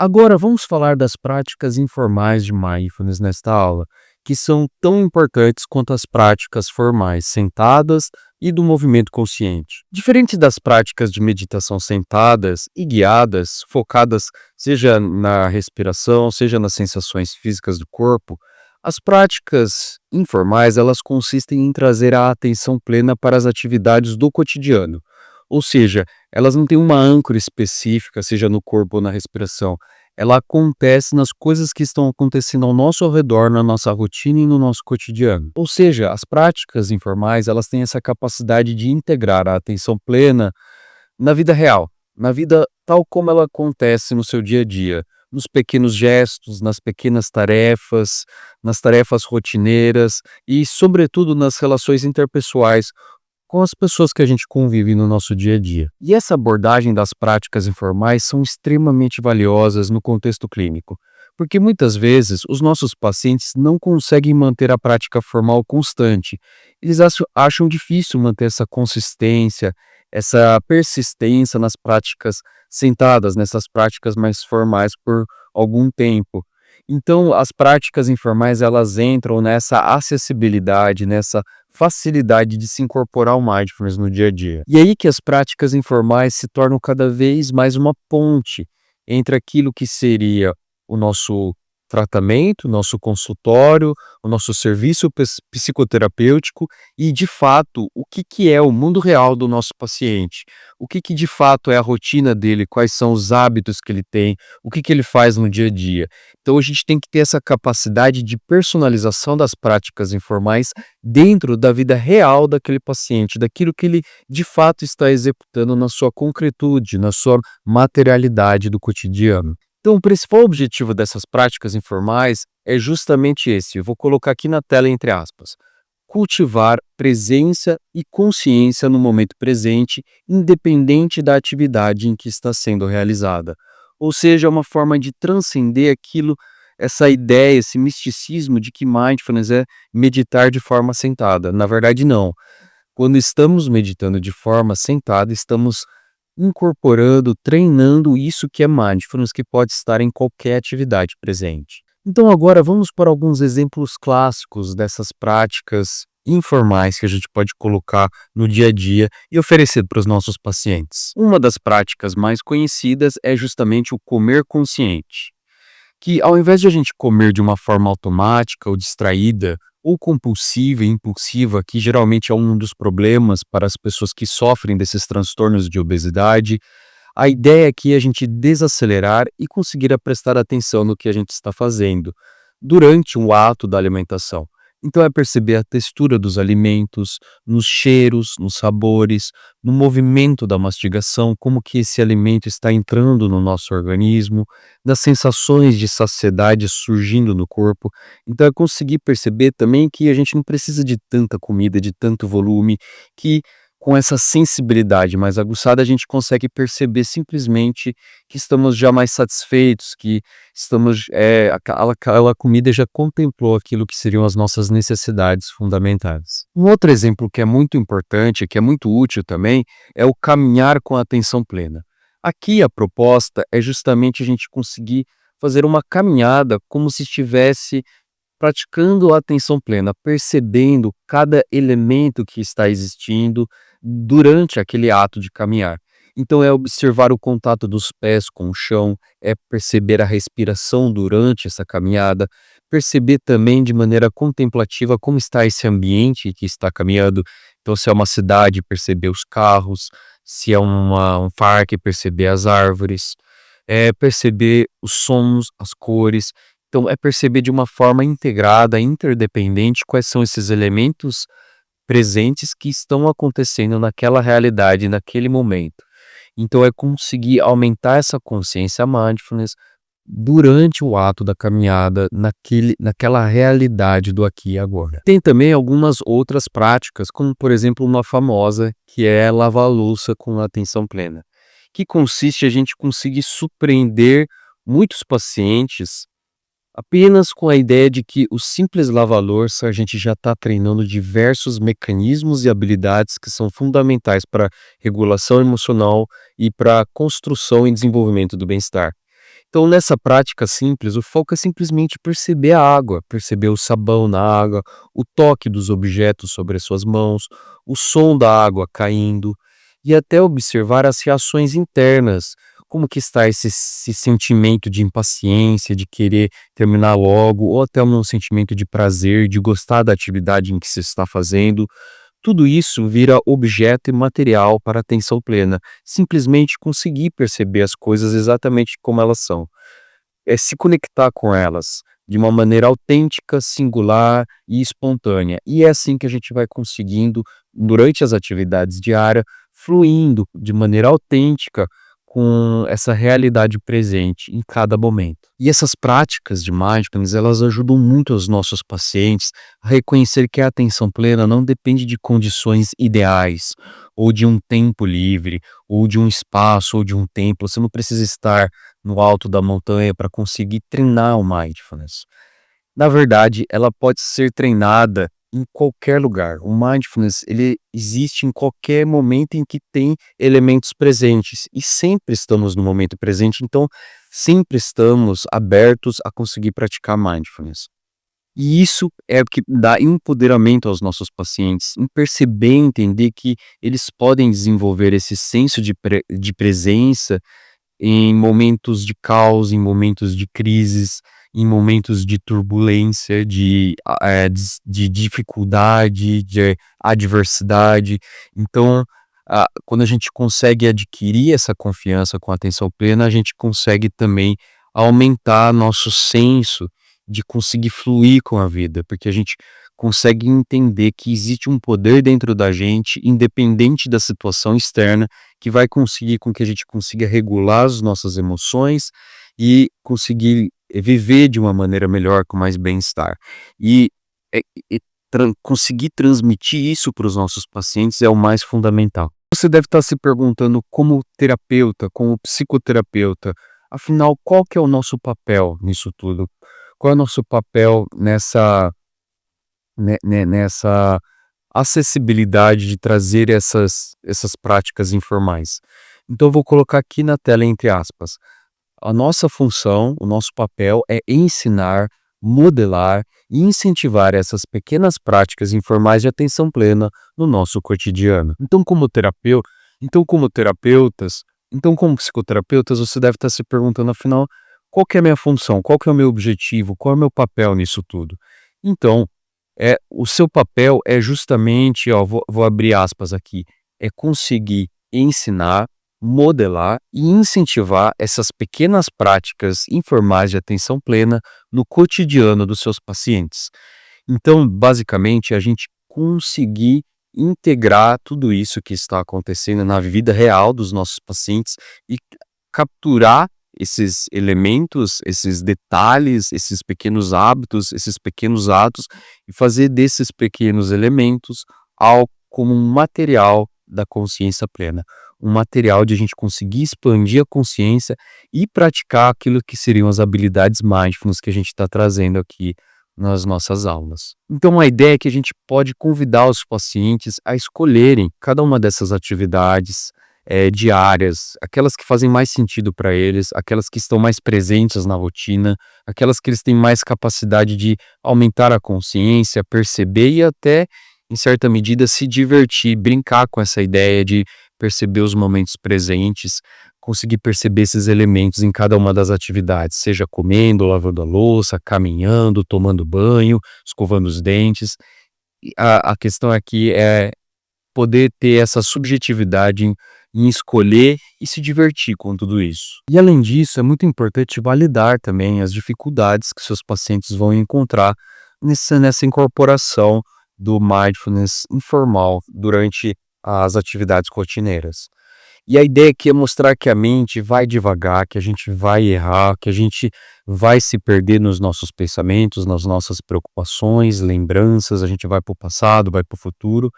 Agora vamos falar das práticas informais de mindfulness nesta aula, que são tão importantes quanto as práticas formais sentadas e do movimento consciente. Diferente das práticas de meditação sentadas e guiadas, focadas seja na respiração, seja nas sensações físicas do corpo, as práticas informais elas consistem em trazer a atenção plena para as atividades do cotidiano. Ou seja, elas não têm uma âncora específica, seja no corpo ou na respiração. Ela acontece nas coisas que estão acontecendo ao nosso redor, na nossa rotina e no nosso cotidiano. Ou seja, as práticas informais, elas têm essa capacidade de integrar a atenção plena na vida real, na vida tal como ela acontece no seu dia a dia, nos pequenos gestos, nas pequenas tarefas, nas tarefas rotineiras e, sobretudo, nas relações interpessoais com as pessoas que a gente convive no nosso dia a dia. E essa abordagem das práticas informais são extremamente valiosas no contexto clínico, porque muitas vezes os nossos pacientes não conseguem manter a prática formal constante. Eles acham difícil manter essa consistência, essa persistência nas práticas sentadas, nessas práticas mais formais por algum tempo. Então, as práticas informais elas entram nessa acessibilidade, nessa facilidade de se incorporar ao mindfulness no dia a dia. E aí que as práticas informais se tornam cada vez mais uma ponte entre aquilo que seria o nosso tratamento, nosso consultório, o nosso serviço psicoterapêutico e, de fato, o que que é o mundo real do nosso paciente. O que que de fato é a rotina dele, quais são os hábitos que ele tem, o que que ele faz no dia a dia. Então a gente tem que ter essa capacidade de personalização das práticas informais dentro da vida real daquele paciente, daquilo que ele de fato está executando na sua concretude, na sua materialidade do cotidiano. Então, o principal objetivo dessas práticas informais é justamente esse. Eu vou colocar aqui na tela entre aspas. Cultivar presença e consciência no momento presente, independente da atividade em que está sendo realizada. Ou seja, é uma forma de transcender aquilo, essa ideia, esse misticismo de que mindfulness é meditar de forma sentada. Na verdade, não. Quando estamos meditando de forma sentada, estamos incorporando, treinando isso que é mindfulness, que pode estar em qualquer atividade presente. Então agora vamos para alguns exemplos clássicos dessas práticas informais que a gente pode colocar no dia a dia e oferecer para os nossos pacientes. Uma das práticas mais conhecidas é justamente o comer consciente, que ao invés de a gente comer de uma forma automática ou distraída, ou compulsiva e impulsiva, que geralmente é um dos problemas para as pessoas que sofrem desses transtornos de obesidade, a ideia aqui é a gente desacelerar e conseguir a prestar atenção no que a gente está fazendo durante o ato da alimentação. Então é perceber a textura dos alimentos, nos cheiros, nos sabores, no movimento da mastigação, como que esse alimento está entrando no nosso organismo, das sensações de saciedade surgindo no corpo. Então é conseguir perceber também que a gente não precisa de tanta comida, de tanto volume, que com essa sensibilidade mais aguçada a gente consegue perceber simplesmente que estamos já mais satisfeitos, que estamos, aquela comida já contemplou aquilo que seriam as nossas necessidades fundamentais. Um outro exemplo que é muito importante, que é muito útil também, é o caminhar com a atenção plena. Aqui a proposta é justamente a gente conseguir fazer uma caminhada como se estivesse praticando a atenção plena, percebendo cada elemento que está existindo durante aquele ato de caminhar. Então é observar o contato dos pés com o chão, é perceber a respiração durante essa caminhada, perceber também de maneira contemplativa como está esse ambiente que está caminhando. Então, se é uma cidade, perceber os carros, se é um parque, perceber as árvores, é perceber os sons, as cores. Então, é perceber de uma forma integrada, interdependente, quais são esses elementos presentes que estão acontecendo naquela realidade, naquele momento. Então, é conseguir aumentar essa consciência mindfulness durante o ato da caminhada, naquela realidade do aqui e agora. Tem também algumas outras práticas, como por exemplo uma famosa, que é lavar a louça com atenção plena, que consiste a gente conseguir surpreender muitos pacientes apenas com a ideia de que o simples lava-louça a gente já está treinando diversos mecanismos e habilidades que são fundamentais para regulação emocional e para construção e desenvolvimento do bem-estar. Então, nessa prática simples, o foco é simplesmente perceber a água, perceber o sabão na água, o toque dos objetos sobre as suas mãos, o som da água caindo e até observar as reações internas, como que está esse sentimento de impaciência, de querer terminar logo, ou até um sentimento de prazer, de gostar da atividade em que se está fazendo. Tudo isso vira objeto e material para a atenção plena. Simplesmente conseguir perceber as coisas exatamente como elas são. É se conectar com elas de uma maneira autêntica, singular e espontânea. E é assim que a gente vai conseguindo, durante as atividades diárias, fluindo de maneira autêntica com essa realidade presente em cada momento. E essas práticas de mindfulness, elas ajudam muito os nossos pacientes a reconhecer que a atenção plena não depende de condições ideais, ou de um tempo livre, ou de um espaço, ou de um templo. Você não precisa estar no alto da montanha para conseguir treinar o mindfulness. Na verdade, ela pode ser treinada em qualquer lugar. O mindfulness, ele existe em qualquer momento em que tem elementos presentes e sempre estamos no momento presente, então sempre estamos abertos a conseguir praticar mindfulness. E isso é o que dá empoderamento aos nossos pacientes, em perceber, entender que eles podem desenvolver esse senso de presença em momentos de caos, em momentos de crises, em momentos de turbulência, de dificuldade, de adversidade. Então, quando a gente consegue adquirir essa confiança com a atenção plena, a gente consegue também aumentar nosso senso de conseguir fluir com a vida, porque a gente consegue entender que existe um poder dentro da gente, independente da situação externa, que vai conseguir com que a gente consiga regular as nossas emoções e conseguir viver de uma maneira melhor, com mais bem-estar. E, eh, e conseguir transmitir isso para os nossos pacientes é o mais fundamental. Você deve estar se perguntando como terapeuta, como psicoterapeuta, afinal, qual que é o nosso papel nisso tudo? Qual é o nosso papel nessa acessibilidade de trazer essas práticas informais? Então eu vou colocar aqui na tela entre aspas. A nossa função, o nosso papel é ensinar, modelar e incentivar essas pequenas práticas informais de atenção plena no nosso cotidiano. Então como terapeutas, então como psicoterapeutas, você deve estar se perguntando afinal, qual que é a minha função? Qual que é o meu objetivo? Qual é o meu papel nisso tudo? Então, o seu papel é justamente, ó, vou abrir aspas aqui, é conseguir ensinar, modelar e incentivar essas pequenas práticas informais de atenção plena no cotidiano dos seus pacientes. Então, basicamente, a gente conseguir integrar tudo isso que está acontecendo na vida real dos nossos pacientes e capturar esses elementos, esses detalhes, esses pequenos hábitos, esses pequenos atos e fazer desses pequenos elementos algo como um material da consciência plena, um material de a gente conseguir expandir a consciência e praticar aquilo que seriam as habilidades mindfulness que a gente está trazendo aqui nas nossas aulas. Então a ideia é que a gente pode convidar os pacientes a escolherem cada uma dessas atividades diárias, aquelas que fazem mais sentido para eles, aquelas que estão mais presentes na rotina, aquelas que eles têm mais capacidade de aumentar a consciência, perceber e até, em certa medida, se divertir, brincar com essa ideia de perceber os momentos presentes, conseguir perceber esses elementos em cada uma das atividades, seja comendo, lavando a louça, caminhando, tomando banho, escovando os dentes. E a questão aqui é poder ter essa subjetividade em escolher e se divertir com tudo isso. E além disso, é muito importante validar também as dificuldades que seus pacientes vão encontrar nessa incorporação do mindfulness informal durante as atividades rotineiras. E a ideia aqui é mostrar que a mente vai devagar, que a gente vai errar, que a gente vai se perder nos nossos pensamentos, nas nossas preocupações, lembranças, a gente vai para o passado, vai para o futuro,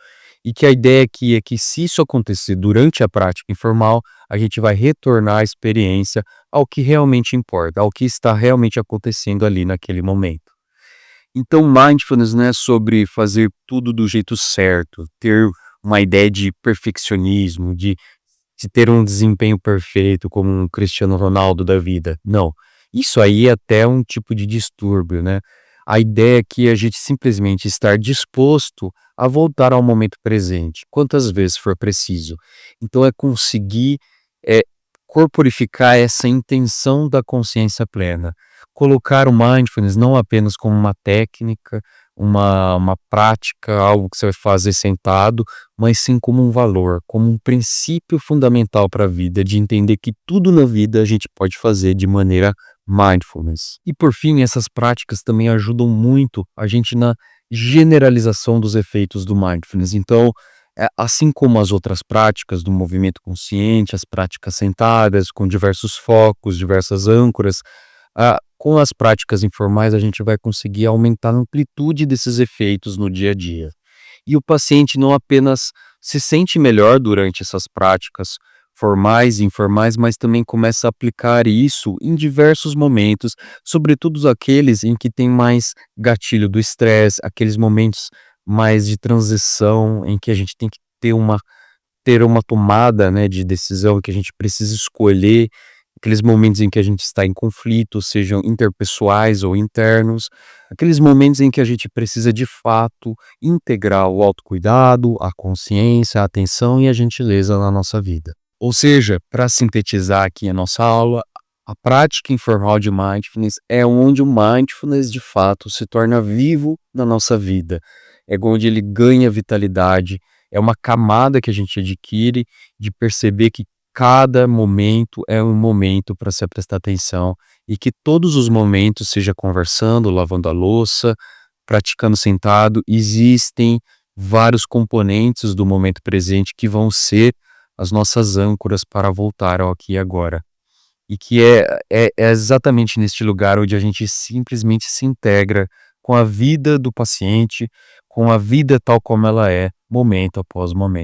e que a ideia aqui é que se isso acontecer durante a prática informal, a gente vai retornar a experiência ao que realmente importa, ao que está realmente acontecendo ali naquele momento. Então, mindfulness não é sobre fazer tudo do jeito certo, ter uma ideia de perfeccionismo, de de ter um desempenho perfeito como um Cristiano Ronaldo da vida. Não. Isso aí é até um tipo de distúrbio, né? A ideia aqui é a gente simplesmente estar disposto a voltar ao momento presente, quantas vezes for preciso. Então é conseguir é, corporificar essa intenção da consciência plena. Colocar o mindfulness não apenas como uma técnica, uma prática, algo que você vai fazer sentado, mas sim como um valor, como um princípio fundamental para a vida, de entender que tudo na vida a gente pode fazer de maneira mindfulness. E por fim, essas práticas também ajudam muito a gente na generalização dos efeitos do mindfulness. Então, assim como as outras práticas do movimento consciente, as práticas sentadas, com diversos focos, diversas âncoras, com as práticas informais a gente vai conseguir aumentar a amplitude desses efeitos no dia a dia. E o paciente não apenas se sente melhor durante essas práticas formais e informais, mas também começa a aplicar isso em diversos momentos, sobretudo aqueles em que tem mais gatilho do estresse, aqueles momentos mais de transição em que a gente tem que ter uma tomada, né, de decisão, que a gente precisa escolher, aqueles momentos em que a gente está em conflito, sejam interpessoais ou internos, aqueles momentos em que a gente precisa de fato integrar o autocuidado, a consciência, a atenção e a gentileza na nossa vida. Ou seja, para sintetizar aqui a nossa aula, a prática informal de mindfulness é onde o mindfulness de fato se torna vivo na nossa vida. É onde ele ganha vitalidade, é uma camada que a gente adquire de perceber que cada momento é um momento para se prestar atenção e que todos os momentos, seja conversando, lavando a louça, praticando sentado, existem vários componentes do momento presente que vão ser as nossas âncoras para voltar ao aqui e agora. E que é exatamente neste lugar onde a gente simplesmente se integra com a vida do paciente, com a vida tal como ela é, momento após momento.